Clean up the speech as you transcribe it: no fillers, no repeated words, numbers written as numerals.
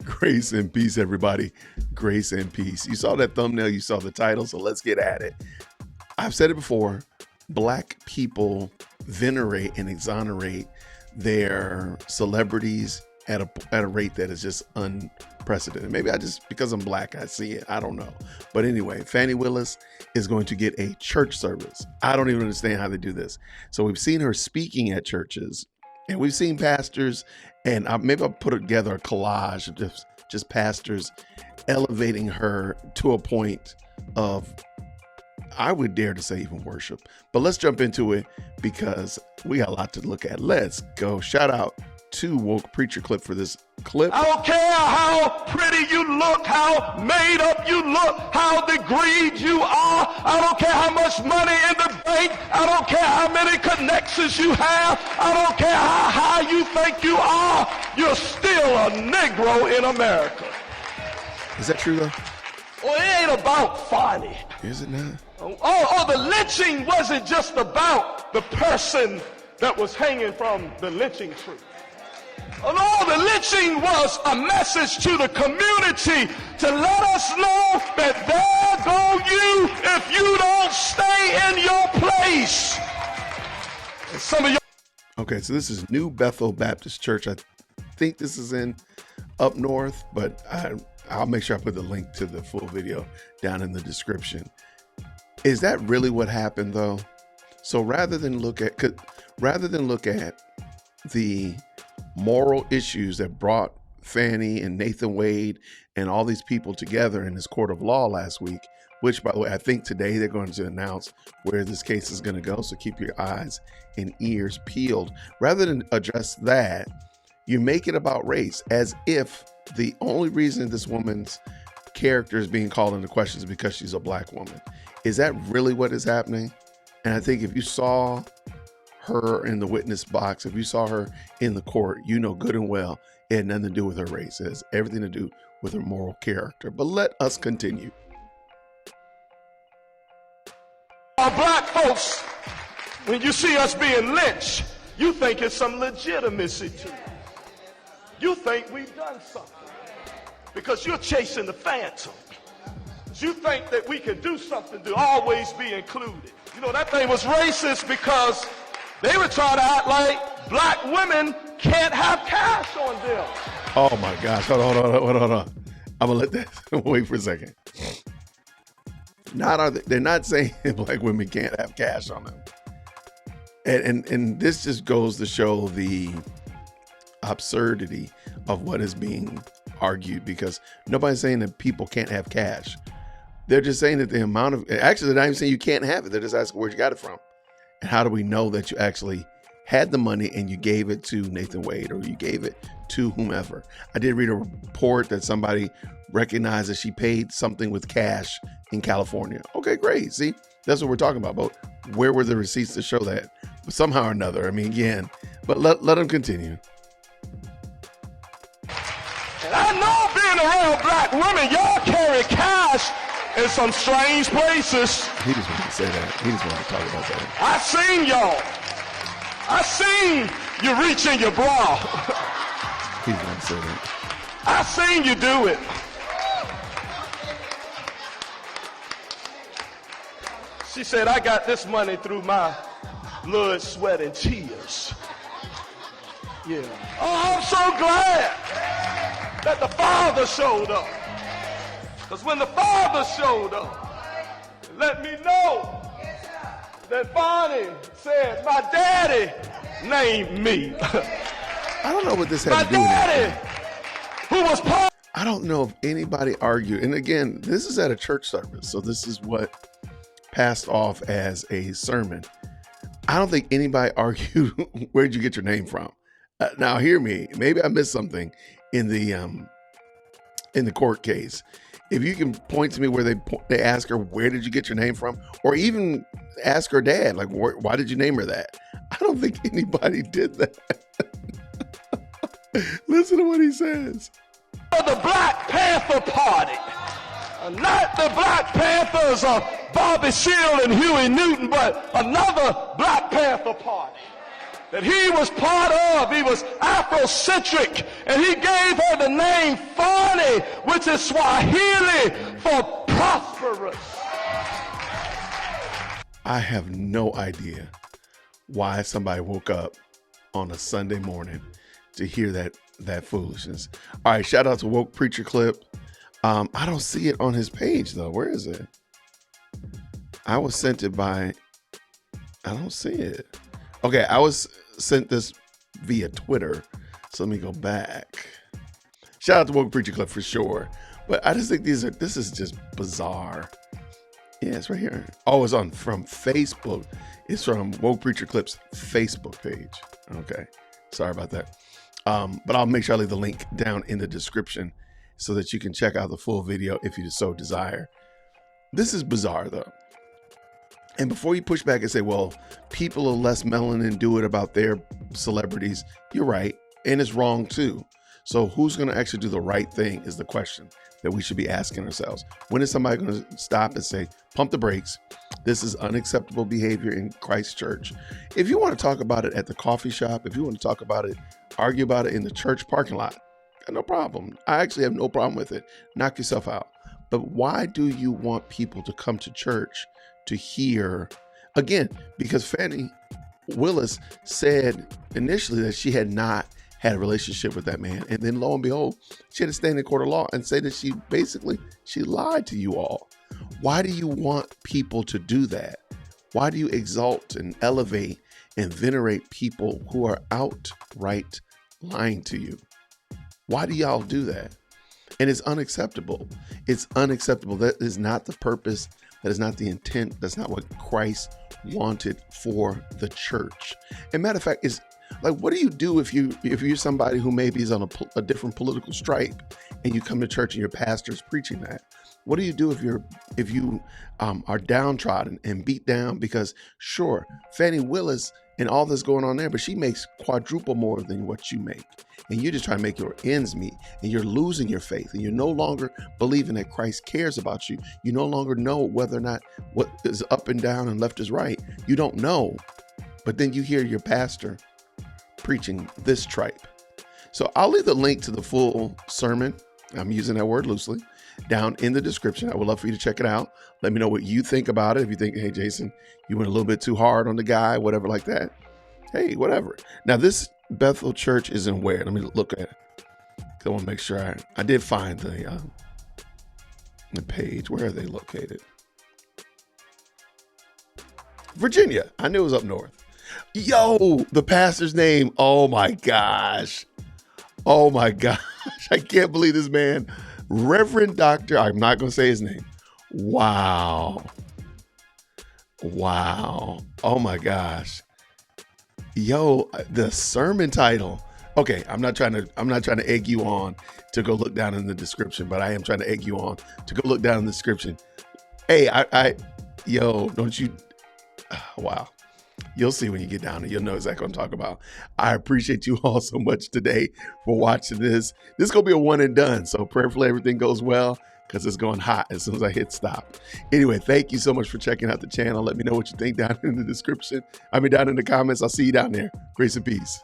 Grace and peace, everybody. Grace and peace. You saw that thumbnail, you saw the title, so let's get at it. I've said it before, Black people venerate and exonerate their celebrities at a rate that is just unprecedented. Maybe because I'm Black, I see it. I don't know. But anyway, Fani Willis is going to get a church service. I don't even understand how they do this. So we've seen her speaking at churches, and we've seen pastors, and maybe I'll put together a collage of just pastors elevating her to a point of, I would dare to say, even worship. But let's jump into it because we got a lot to look at. Let's go. Shout out to Woke Preacher Clip for this clip. I don't care how pretty you look, how made up you look, how degreed you are. I don't care how much money in the bank. I don't care how many connections you have. I don't care how high you think you are. You're still a Negro in America. Is that true, though? Well, it ain't about Fani. Is it not? Oh, the lynching wasn't just about the person that was hanging from the lynching tree. Oh, no, the lynching was a message to the community to let us know that there go you if you don't stay in your place. And some of you. Okay, so this is New Bethel Baptist Church. I think this is in up north, but I'll make sure I put the link to the full video down in the description. Is that really what happened, though? So rather than look at the moral issues that brought Fani and Nathan Wade and all these people together in this court of law last week, which, by the way, I think today they're going to announce where this case is going to go. So keep your eyes and ears peeled. Rather than address that, you make it about race, as if the only reason this woman's character is being called into question is because she's a Black woman. Is that really what is happening? And I think if you saw her in the witness box, if you saw her in the court, you know good and well it had nothing to do with her race. It has everything to do with her moral character. But let us continue. Our Black folks, when you see us being lynched, you think it's some legitimacy to it. You think we've done something because you're chasing the phantom. You think that we can do something to always be included. You know, that thing was racist because they were trying to act like Black women can't have cash on them. Oh my gosh, hold on. I'm gonna let that wait for a second. They're not saying Black women can't have cash on them. And this just goes to show the absurdity of what is being argued, because nobody's saying that people can't have cash. They're just saying that the amount of, actually they're not even saying you can't have it. They're just asking where you got it from. And how do we know that you actually had the money and you gave it to Nathan Wade or you gave it to whomever? I did read a report that somebody recognized that she paid something with cash in California. Okay, great. See, that's what we're talking about. But where were the receipts to show that? But somehow or another, I mean, again, but let them continue. And I know being around Black women, y'all carry cash in some strange places. He just wanted to say that. He just wanted to talk about that. I seen y'all. I seen you reach in your bra. He just wanted to say that. I seen you do it. She said, I got this money through my blood, sweat, and tears. Yeah. Oh, I'm so glad that the Father showed up. Because when the Father showed up, it let me know that Bonnie said, my daddy named me. I don't know what this had My to do with daddy, who was part. I don't know if anybody argued. And again, this is at a church service, so this is what passed off as a sermon. I don't think anybody argued, where'd you get your name from? Now, hear me. Maybe I missed something in the court case. If you can point to me where they ask her, where did you get your name from? Or even ask her dad, like, why did you name her that? I don't think anybody did that. Listen to what he says. The Black Panther Party. Not the Black Panthers of Bobby Seale and Huey Newton, but another Black Panther Party. that he was part of. He was Afrocentric, and he gave her the name Fani, which is Swahili for prosperous. I have no idea why somebody woke up on a Sunday morning to hear that foolishness. All right, shout out to Woke Preacher Clip. I don't see it on his page though. Where is it? I was sent it by, I don't see it. Okay, I was sent this via Twitter. So let me go back. Shout out to Woke Preacher Clip for sure. But I just think this is just bizarre. Yeah, it's right here. Oh, it's from Facebook. It's from Woke Preacher Clip's Facebook page. Okay, sorry about that. But I'll make sure I leave the link down in the description so that you can check out the full video if you so desire. This is bizarre though. And before you push back and say, well, people are less melanin do it about their celebrities, you're right. And it's wrong too. So who's going to actually do the right thing is the question that we should be asking ourselves. When is somebody going to stop and say, pump the brakes? This is unacceptable behavior in Christ Church. If you want to talk about it at the coffee shop, if you want to talk about it, argue about it in the church parking lot, no problem. I actually have no problem with it. Knock yourself out. But why do you want people to come to church to hear, again, because Fani Willis said initially that she had not had a relationship with that man. And then lo and behold, she had to stand in court of law and say that she lied to you all. Why do you want people to do that? Why do you exalt and elevate and venerate people who are outright lying to you? Why do y'all do that? And it's unacceptable. It's unacceptable. That is not the purpose. That is not the intent. That's not what Christ wanted for the church. And matter of fact, it's like, what do you do if you're somebody who maybe is on a different political stripe and you come to church and your pastor's preaching that? What do you do if you are downtrodden and beat down? Because sure, Fani Willis and all this going on there, but she makes quadruple more than what you make. And you're just trying to make your ends meet, and you're losing your faith, and you're no longer believing that Christ cares about you. You no longer know whether or not what is up and down and left is right. You don't know. But then you hear your pastor preaching this tripe. So I'll leave the link to the full sermon. I'm using that word loosely down in the description. I would love for you to check it out. Let me know what you think about it. If you think, hey, Jason, you went a little bit too hard on the guy, whatever like that. Hey, whatever. Now this Bethel church is in where? Let me look at it. I want to make sure I did find the page. Where are they located? Virginia. I knew it was up north. Yo, the pastor's name. Oh my gosh. Oh my gosh. I can't believe this man. Reverend Dr. I'm not going to say his name. Wow. Wow. Oh my gosh. Yo, the sermon title. Okay, I'm not trying to egg you on to go look down in the description, but I am trying to egg you on to go look down in the description. Hey, yo, don't you? Wow. You'll see when you get down and you'll know exactly what I'm talking about. I appreciate you all so much today for watching this. This is going to be a one and done. So prayerfully everything goes well because it's going hot as soon as I hit stop. Anyway, thank you so much for checking out the channel. Let me know what you think down in the description. Down in the comments. I'll see you down there. Grace and peace.